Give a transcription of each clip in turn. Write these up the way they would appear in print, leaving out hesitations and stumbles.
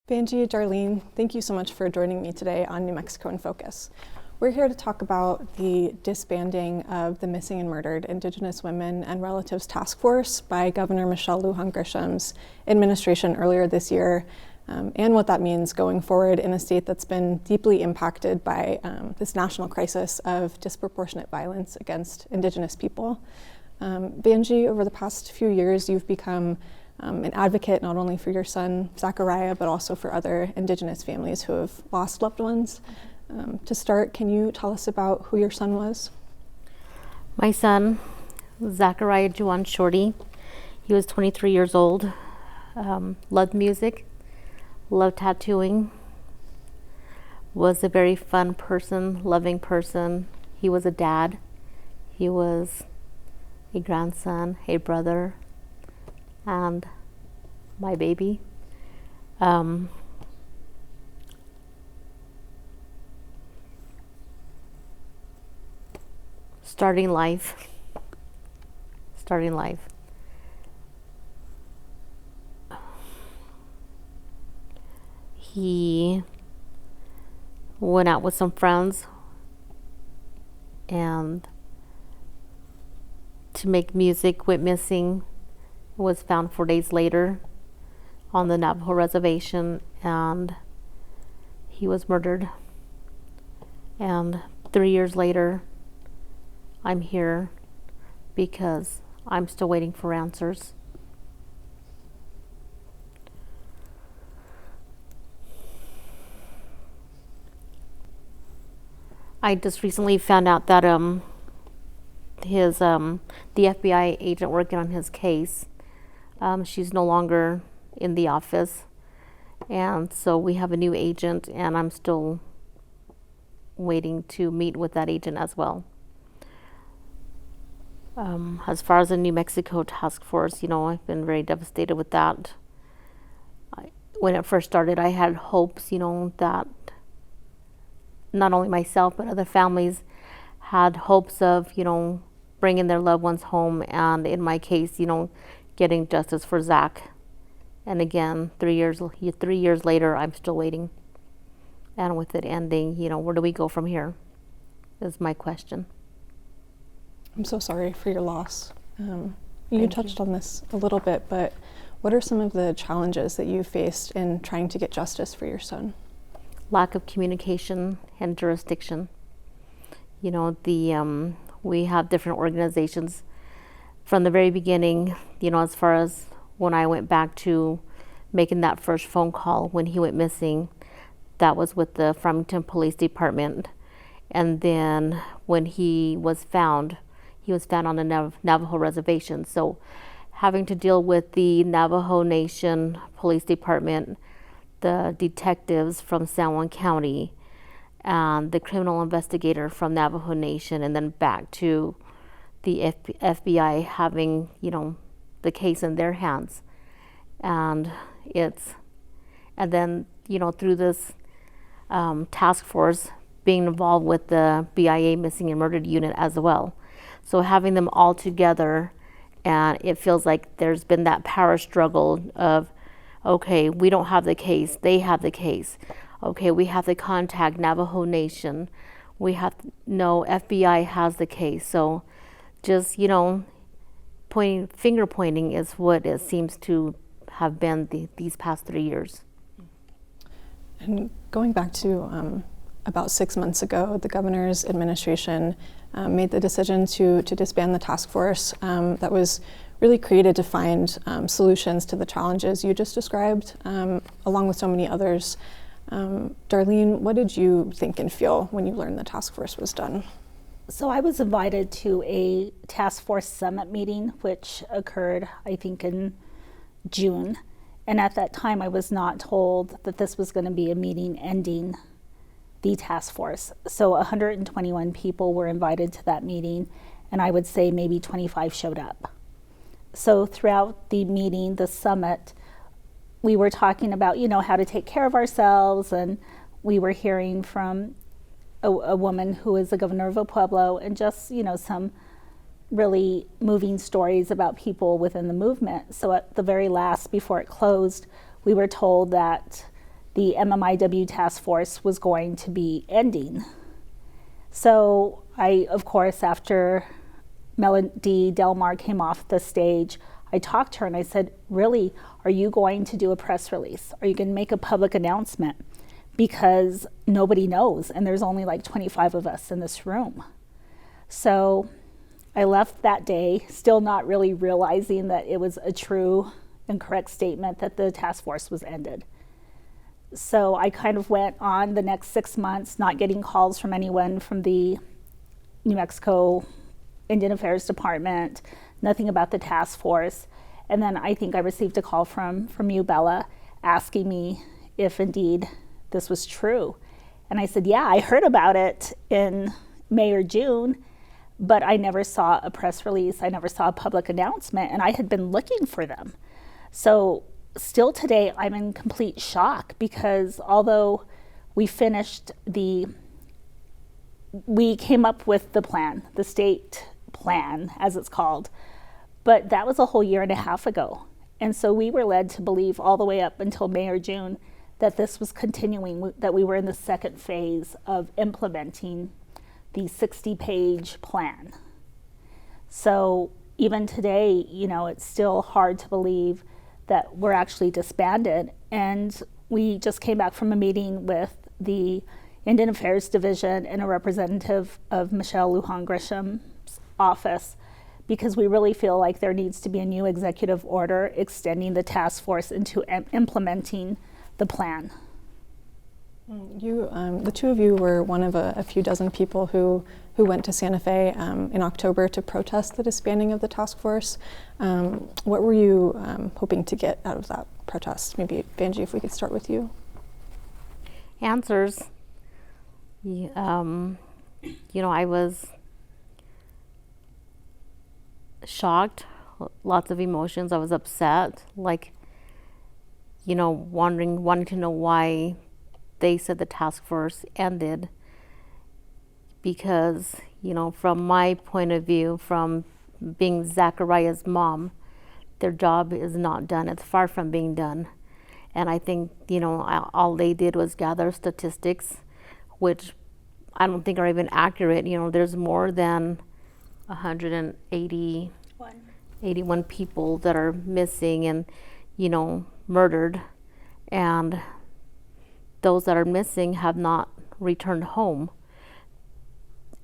Banji, Darlene, thank you so much for joining me today on New Mexico in Focus. We're here to talk about the disbanding of the Missing and Murdered Indigenous Women and Relatives Task Force by Governor Michelle Lujan Grisham's administration earlier this year, and what that means going forward in a state that's been deeply impacted by this national crisis of disproportionate violence against Indigenous people. Banji, over the past few years, you've become an advocate not only for your son, Zachariah, but also for other Indigenous families who have lost loved ones. To start, can you tell us about who your son was? My son, Zachariah Juwan Shorty, he was 23 years old, loved music, loved tattooing, was a very fun person, loving person. He was a dad, he was a grandson, a brother, and my baby. Starting life. He went out with some friends and to make music, went missing, was found 4 days later on the Navajo reservation, and he was murdered. And 3 years later, I'm here because I'm still waiting for answers. I just recently found out that the FBI agent working on his case, she's no longer in the office, and so we have a new agent, and I'm still waiting to meet with that agent as well. As far as the New Mexico task force, I've been very devastated with that. When it first started, I had hopes, that not only myself, but other families had hopes of, bringing their loved ones home, and in my case, getting justice for Zach. And again, 3 years later, I'm still waiting. And with it ending, where do we go from here? Is my question. I'm so sorry for your loss. You touched on this a little bit, but what are some of the challenges that you faced in trying to get justice for your son? Lack of communication and jurisdiction. We have different organizations from the very beginning, as far as when I went back to making that first phone call when he went missing, that was with the Farmington Police Department. And then when he was found on the Navajo reservation. So having to deal with the Navajo Nation Police Department, the detectives from San Juan County, and the criminal investigator from Navajo Nation, and then back to the FBI having, the case in their hands. And then, through this task force being involved with the BIA Missing and Murdered Unit as well. So having them all together, and it feels like there's been that power struggle of, okay, we don't have the case, they have the case. Okay, we have to contact Navajo Nation. FBI has the case. So just, finger pointing is what it seems to have been these past 3 years. And going back to about 6 months ago, the governor's administration made the decision to disband the task force that was really created to find solutions to the challenges you just described, along with so many others. Darlene, what did you think and feel when you learned the task force was done? So I was invited to a task force summit meeting, which occurred, I think, in June. And at that time, I was not told that this was going to be a meeting ending the task force. So 121 people were invited to that meeting, and I would say maybe 25 showed up. So throughout the meeting, the summit, we were talking about, how to take care of ourselves, and we were hearing from a woman who is the governor of El Pueblo, and just, some really moving stories about people within the movement. So at the very last, before it closed, we were told that the MMIW task force was going to be ending. So I, of course, after Melody Delmar came off the stage, I talked to her and I said, really, are you going to do a press release? Are you going to make a public announcement? Because nobody knows, and there's only like 25 of us in this room. So I left that day, still not really realizing that it was a true and correct statement that the task force was ended. So I kind of went on the next 6 months, not getting calls from anyone from the New Mexico Indian Affairs Department, nothing about the task force. And then I think I received a call from you, Bella, asking me if indeed this was true. And I said, yeah, I heard about it in May or June, but I never saw a press release. I never saw a public announcement, and I had been looking for them. So still today, I'm in complete shock because although we came up with the plan, the state plan, as it's called, but that was a whole year and a half ago. And so we were led to believe all the way up until May or June that this was continuing, that we were in the second phase of implementing the 60-page plan. So even today, it's still hard to believe that we're actually disbanded. And we just came back from a meeting with the Indian Affairs Division and a representative of Michelle Lujan Grisham's office, because we really feel like there needs to be a new executive order extending the task force into implementing the plan. You, the two of you were one of a few dozen people who went to Santa Fe in October to protest the disbanding of the task force. What were you hoping to get out of that protest? Maybe, Vanjie, if we could start with you. Answers. I was shocked, lots of emotions. I was upset, wanting to know why they said the task force ended. Because, from my point of view, from being Zachariah's mom, their job is not done. It's far from being done. And I think, all they did was gather statistics, which I don't think are even accurate. There's more than 81 people that are missing and, murdered. And those that are missing have not returned home.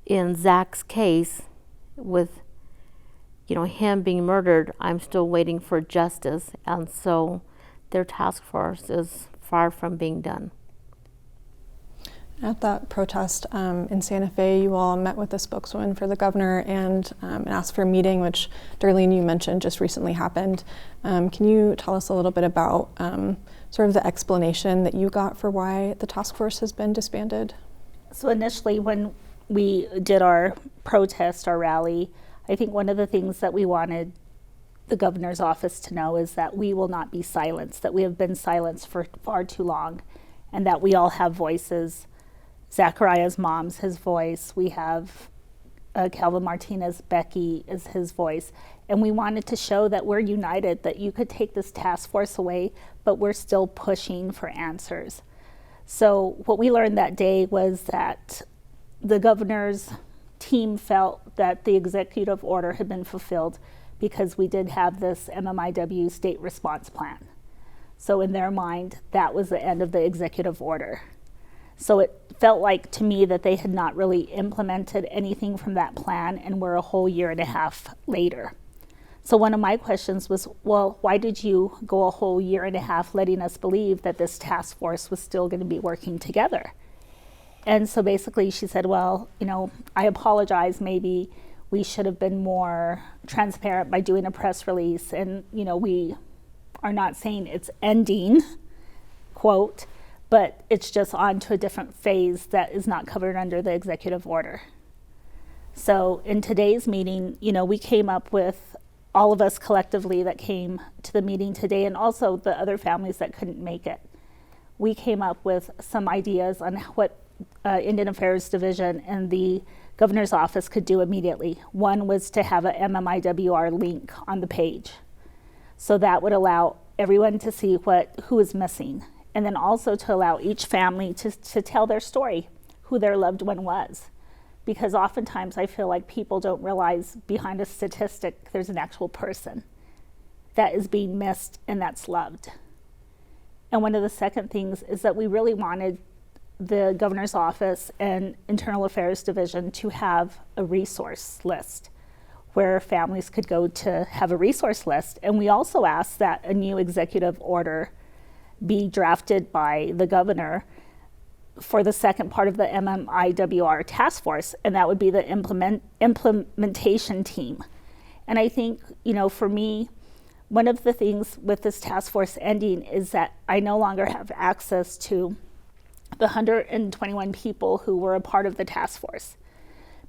In Zach's case, with, him being murdered, I'm still waiting for justice. And so their task force is far from being done. At that protest in Santa Fe, you all met with the spokeswoman for the governor and asked for a meeting, which Darlene, you mentioned just recently happened. Can you tell us a little bit about sort of the explanation that you got for why the task force has been disbanded? So initially, when we did our protest, our rally, I think one of the things that we wanted the governor's office to know is that we will not be silenced, that we have been silenced for far too long, and that we all have voices. Zachariah's mom's his voice. We have Calvin Martinez, Becky is his voice. And we wanted to show that we're united, that you could take this task force away, but we're still pushing for answers. So what we learned that day was that the governor's team felt that the executive order had been fulfilled because we did have this MMIW state response plan. So in their mind, that was the end of the executive order. So it felt like to me that they had not really implemented anything from that plan, and we're a whole year and a half later. So one of my questions was, well, why did you go a whole year and a half letting us believe that this task force was still going to be working together? And so basically she said, well, I apologize, maybe we should have been more transparent by doing a press release, and we are not saying it's ending, quote, but it's just on to a different phase that is not covered under the executive order. So in today's meeting, we came up with, all of us collectively that came to the meeting today, and also the other families that couldn't make it, we came up with some ideas on what Indian Affairs Division and the governor's office could do immediately. One was to have a MMIWR link on the page. So that would allow everyone to see who is missing. And then also to allow each family to tell their story, who their loved one was. Because oftentimes I feel like people don't realize behind a statistic there's an actual person that is being missed and that's loved. And one of the second things is that we really wanted the governor's office and internal affairs division to have a resource list where families could go to have a resource list. And we also asked that a new executive order be drafted by the governor for the second part of the MMIWR task force, and that would be the implementation team. And I think, for me, one of the things with this task force ending is that I no longer have access to the 121 people who were a part of the task force,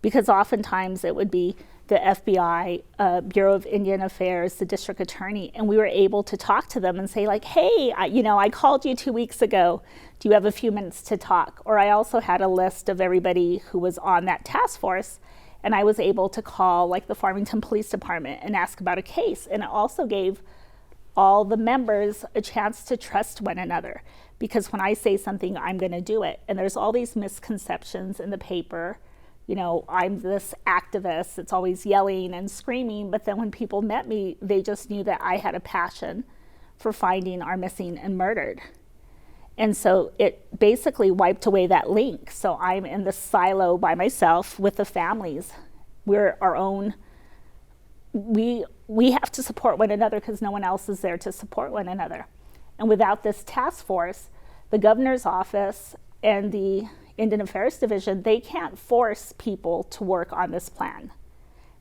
because oftentimes it would be the FBI, Bureau of Indian Affairs, the district attorney, and we were able to talk to them and say like, hey, I called you 2 weeks ago. Do you have a few minutes to talk? Or I also had a list of everybody who was on that task force, and I was able to call like the Farmington Police Department and ask about a case. And it also gave all the members a chance to trust one another, because when I say something, I'm going to do it. And there's all these misconceptions in the paper. I'm this activist that's always yelling and screaming, but then when people met me, they just knew that I had a passion for finding our missing and murdered. And so it basically wiped away that link. So I'm in the silo by myself with the families. We're our own, we have to support one another because no one else is there to support one another. And without this task force, the governor's office and the Indian Affairs Division, they can't force people to work on this plan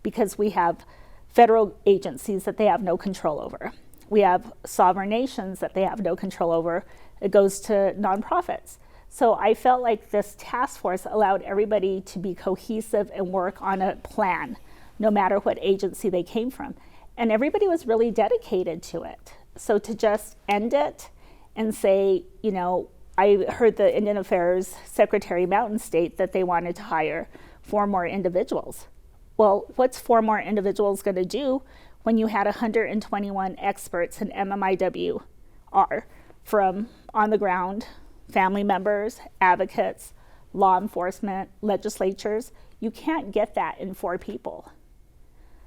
because we have federal agencies that they have no control over. We have sovereign nations that they have no control over. It goes to nonprofits. So I felt like this task force allowed everybody to be cohesive and work on a plan, no matter what agency they came from. And everybody was really dedicated to it. So to just end it and say, I heard the Indian Affairs Secretary Mountain state that they wanted to hire 4 more individuals. Well, what's 4 more individuals going to do when you had 121 experts in MMIWR from on the ground, family members, advocates, law enforcement, legislatures? You can't get that in 4 people.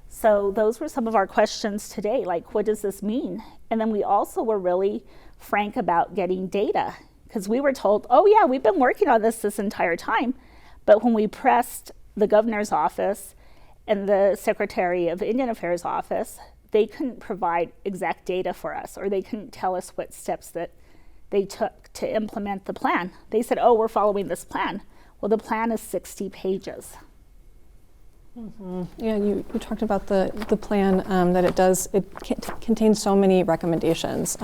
So those were some of our questions today, like what does this mean? And then we also were really frank about getting data, because we were told, oh yeah, we've been working on this entire time. But when we pressed the governor's office and the Secretary of Indian Affairs office, they couldn't provide exact data for us, or they couldn't tell us what steps that they took to implement the plan. They said, oh, we're following this plan. Well, the plan is 60 pages. Mm-hmm. Yeah, you talked about the plan, that it contains so many recommendations,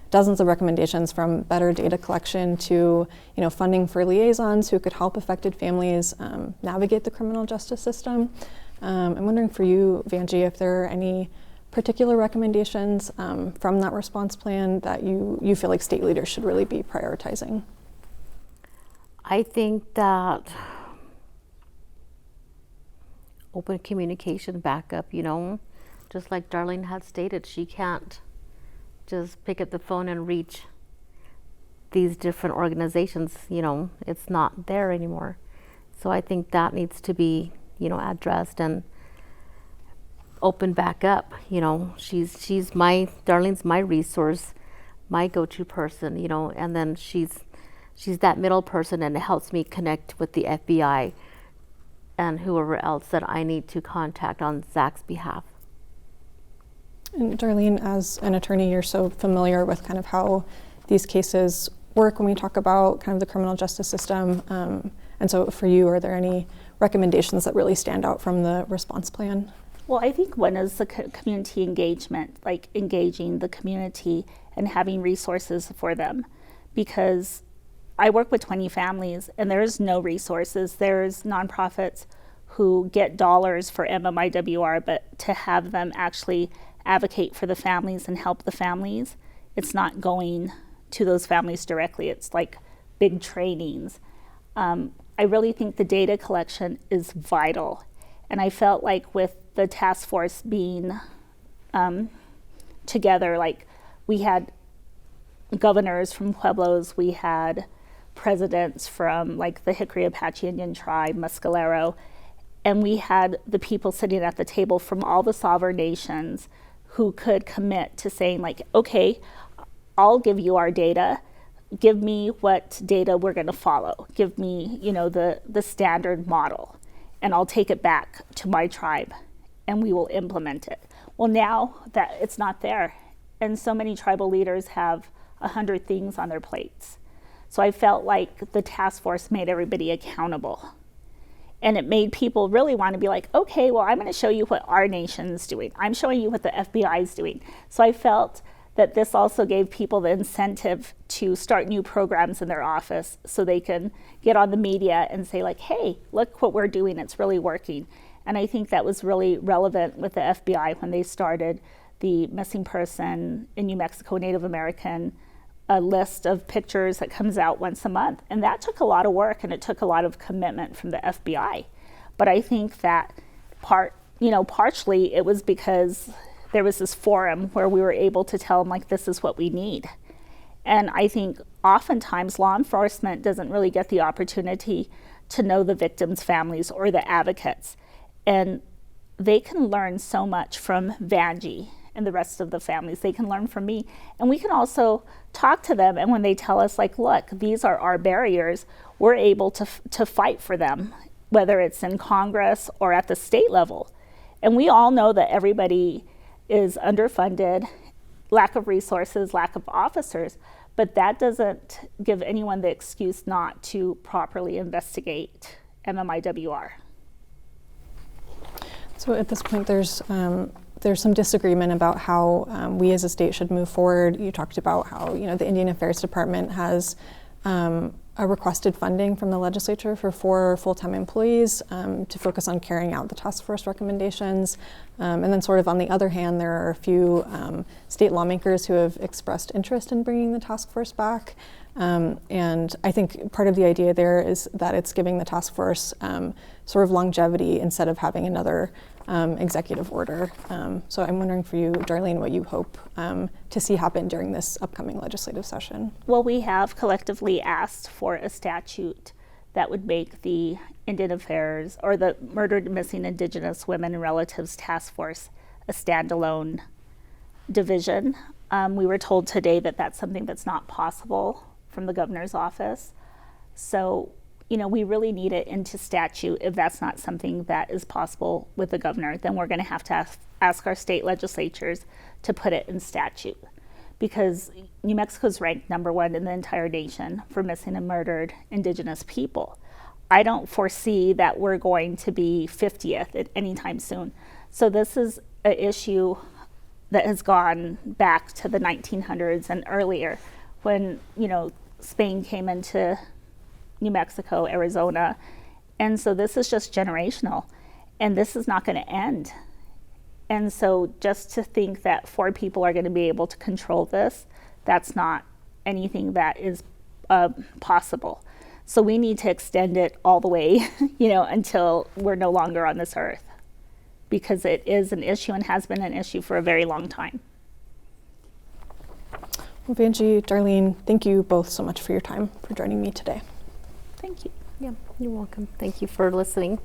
dozens of recommendations, from better data collection to funding for liaisons who could help affected families navigate the criminal justice system. I'm wondering for you, Vanjie, if there are any particular recommendations from that response plan that you feel like state leaders should really be prioritizing. I think that open communication backup, just like Darlene had stated, she can't just pick up the phone and reach these different organizations, it's not there anymore. So I think that needs to be, addressed and open back up. Darlene's my resource, my go-to person, and then she's that middle person, and it helps me connect with the FBI and whoever else that I need to contact on Zach's behalf. And Darlene, as an attorney, you're so familiar with kind of how these cases work when we talk about kind of the criminal justice system. And so for you, are there any recommendations that really stand out from the response plan? Well, I think one is the community engagement, like engaging the community and having resources for them. Because I work with 20 families and there's no resources. There's nonprofits who get dollars for MMIWR, but to have them actually advocate for the families and help the families, it's not going to those families directly. It's like big trainings. I really think the data collection is vital. And I felt like with the task force being together, like we had governors from Pueblos, we had presidents from like the Hickory Apache Indian tribe, Mescalero, and we had the people sitting at the table from all the sovereign nations who could commit to saying like, okay, I'll give you our data. Give me what data we're going to follow. Give me, the standard model, and I'll take it back to my tribe, and we will implement it. Well, now that it's not there, and so many tribal leaders have 100 things on their plates. So I felt like the task force made everybody accountable. And it made people really want to be like, okay, well, I'm going to show you what our nation's doing. I'm showing you what the FBI is doing. So I felt that this also gave people the incentive to start new programs in their office so they can get on the media and say like, hey, look what we're doing, it's really working. And I think that was really relevant with the FBI when they started the missing person in New Mexico Native American list of pictures that comes out once a month. And that took a lot of work, and it took a lot of commitment from the FBI. But I think that partially it was because there was this forum where we were able to tell them like, this is what we need. And I think oftentimes law enforcement doesn't really get the opportunity to know the victims' families or the advocates. And they can learn so much from Vanjie and the rest of the families. They can learn from me. And we can also talk to them. And when they tell us like, look, these are our barriers, we're able to fight for them, whether it's in Congress or at the state level. And we all know that everybody is underfunded, lack of resources, lack of officers, but that doesn't give anyone the excuse not to properly investigate MMIWR. So at this point, there's some disagreement about how we as a state should move forward. You talked about how the Indian Affairs Department has a requested funding from the legislature for 4 full-time employees to focus on carrying out the task force recommendations. And then sort of on the other hand, there are a few state lawmakers who have expressed interest in bringing the task force back. And I think part of the idea there is that it's giving the task force sort of longevity instead of having another executive order. So I'm wondering for you, Darlene, what you hope to see happen during this upcoming legislative session. Well, we have collectively asked for a statute that would make the Indian Affairs or the Murdered and Missing Indigenous Women and Relatives Task Force a standalone division. We were told today that that's something that's not possible from the governor's office. So, we really need it into statute. If that's not something that is possible with the governor, then we're going to have to ask our state legislatures to put it in statute. Because New Mexico's ranked #1 in the entire nation for missing and murdered Indigenous people. I don't foresee that we're going to be 50th at any time soon. So this is an issue that has gone back to the 1900s and earlier when, Spain came into New Mexico, Arizona. And so this is just generational, and this is not going to end. And so just to think that 4 people are going to be able to control this, that's not anything that is possible. So we need to extend it all the way, until we're no longer on this earth, because it is an issue and has been an issue for a very long time. Well, Vanjie, Darlene, thank you both so much for your time, for joining me today. Thank you. Yeah, you're welcome. Thank you for listening.